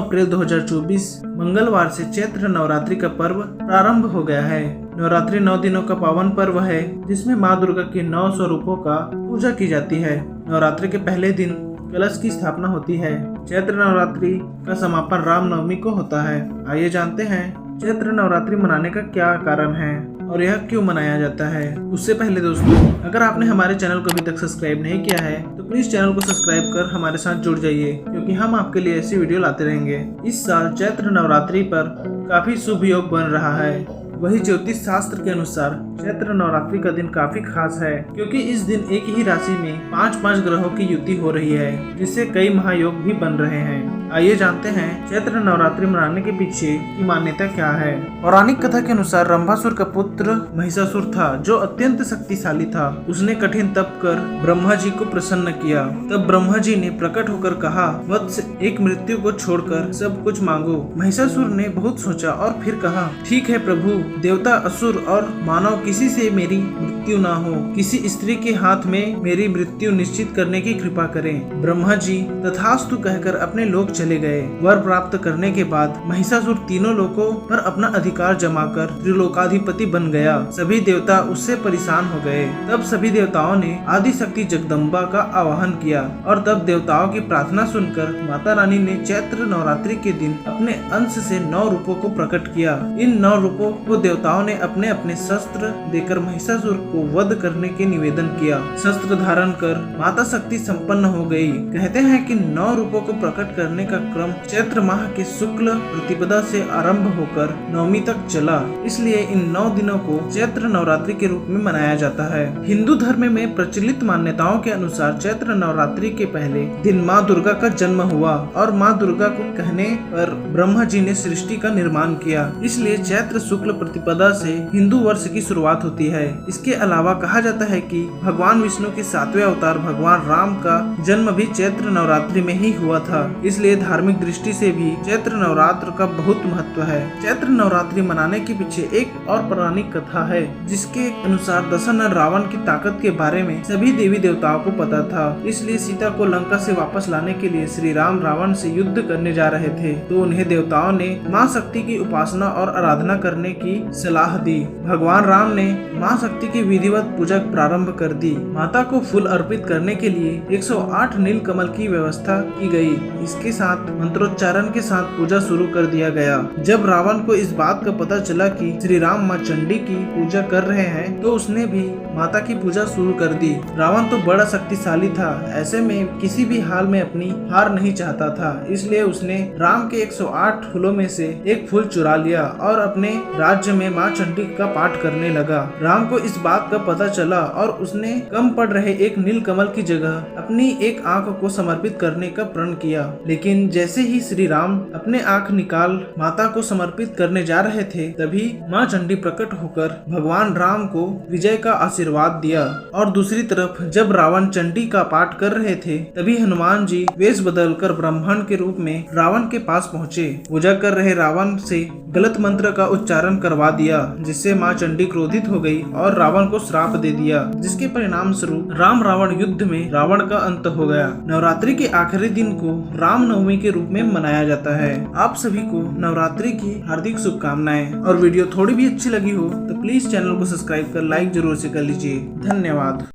अप्रैल 2024 मंगलवार से चैत्र नवरात्रि का पर्व प्रारंभ हो गया है। नवरात्रि 9 दिनों का पावन पर्व है जिसमें माँ दुर्गा के 9 स्वरूपों का पूजा की जाती है। नवरात्रि के पहले दिन कलश की स्थापना होती है। चैत्र नवरात्रि का समापन रामनवमी को होता है। आइए जानते हैं चैत्र नवरात्रि मनाने का क्या कारण है और यह क्यों मनाया जाता है। उससे पहले दोस्तों, अगर आपने हमारे चैनल को अभी तक सब्सक्राइब नहीं किया है तो प्लीज चैनल को सब्सक्राइब कर हमारे साथ जुड़ जाइए, क्योंकि हम आपके लिए ऐसी वीडियो लाते रहेंगे। इस साल चैत्र नवरात्रि पर काफी शुभ योग बन रहा है। वही ज्योतिष शास्त्र के अनुसार चैत्र नवरात्रि का दिन काफी खास है, क्योंकि इस दिन एक ही राशि में 5 ग्रहों की युति हो रही है, जिससे कई महायोग भी बन रहे हैं। आइए जानते हैं चैत्र नवरात्रि मनाने के पीछे की मान्यता क्या है। पौराणिक कथा के अनुसार रंभासुर का पुत्र महिषासुर था, जो अत्यंत शक्तिशाली था। उसने कठिन तप कर ब्रह्मा जी को प्रसन्न किया। तब ब्रह्मा जी ने प्रकट होकर कहा, वत्स, एक मृत्यु को छोड़कर सब कुछ मांगो। महिषासुर ने बहुत सोचा और फिर कहा, ठीक है प्रभु, देवता, असुर और मानव किसी से मेरी मृत्यु ना हो। किसी स्त्री के हाथ में मेरी मृत्यु निश्चित करने की कृपा करें। ब्रह्मा जी तथास्तु कहकर अपने लोक चले गए। वर प्राप्त करने के बाद महिषासुर तीनों लोकों पर अपना अधिकार जमाकर त्रिलोकाधिपति बन गया। सभी देवता उससे परेशान हो गए। तब सभी देवताओं ने आदि शक्ति जगदम्बा का आवाहन किया और तब देवताओं की प्रार्थना सुनकर माता रानी ने चैत्र नवरात्रि के दिन अपने अंश से 9 रूपों को प्रकट किया। इन 9 रूपों को देवताओं ने अपने अपने शस्त्र देकर महिषासुर को वध करने के निवेदन किया। शस्त्र धारण कर माता शक्ति संपन्न हो गई। कहते हैं कि 9 रूपों को प्रकट करने का क्रम चैत्र माह के शुक्ल प्रतिपदा से आरंभ होकर नवमी तक चला। इसलिए इन 9 दिनों को चैत्र नवरात्रि के रूप में मनाया जाता है। हिंदू धर्म में प्रचलित मान्यताओं के अनुसार चैत्र नवरात्रि के पहले दिन माँ दुर्गा का जन्म हुआ और माँ दुर्गा को कहने पर ब्रह्मा जी ने सृष्टि का निर्माण किया। इसलिए चैत्र शुक्ल प्रतिपदा से हिंदू वर्ष की शुरुआत होती है। इसके अलावा कहा जाता है कि भगवान विष्णु के 7वें अवतार भगवान राम का जन्म भी चैत्र नवरात्रि में ही हुआ था। इसलिए धार्मिक दृष्टि से भी चैत्र नवरात्र का बहुत महत्व है। चैत्र नवरात्रि मनाने के पीछे एक और पौराणिक कथा है, जिसके अनुसार दशानन रावण की ताकत के बारे में सभी देवी देवताओं को पता था। इसलिए सीता को लंका से वापस लाने के लिए श्री राम रावण से युद्ध करने जा रहे थे, तो उन्हें देवताओं ने माँ शक्ति की उपासना और आराधना करने की सलाह दी। भगवान राम ने माँ शक्ति की विधिवत पूजा प्रारंभ कर दी। माता को फूल अर्पित करने के लिए 108 नील कमल की व्यवस्था की गई। इसके साथ मंत्रोच्चारण के साथ पूजा शुरू कर दिया गया। जब रावण को इस बात का पता चला कि श्री राम माँ चंडी की पूजा कर रहे हैं, तो उसने भी माता की पूजा शुरू कर दी। रावण तो बड़ा शक्तिशाली था, ऐसे में किसी भी हाल में अपनी हार नहीं चाहता था। इसलिए उसने राम के 108 फूलों में से एक फूल चुरा लिया और अपने राज्य में माँ चंडी का पाठ करने लगा। राम को इस बात का पता चला और उसने कम पड़ रहे एक नील कमल की जगह अपनी एक आंख को समर्पित करने का प्रण किया। लेकिन जैसे ही श्री राम अपने आंख निकाल माता को समर्पित करने जा रहे थे, तभी माँ चंडी प्रकट होकर भगवान राम को विजय का आशीर्वाद दिया। और दूसरी तरफ जब रावण चंडी का पाठ कर रहे थे, तभी हनुमान जी वेश बदलकर ब्राह्मण के रूप में रावण के पास पहुँचे। पूजा कर रहे रावण से गलत मंत्र का उच्चारण करवा दिया, जिससे माँ चंडी क्रोधित हो गई और रावण को श्राप दे दिया, जिसके परिणाम स्वरूप राम रावण युद्ध में रावण का अंत हो गया। नवरात्रि के आखिरी दिन को रामनवमी के रूप में मनाया जाता है। आप सभी को नवरात्रि की हार्दिक शुभकामनाएं। और वीडियो थोड़ी भी अच्छी लगी हो तो प्लीज चैनल को सब्सक्राइब कर लाइक जरूर से कर लीजिए। धन्यवाद।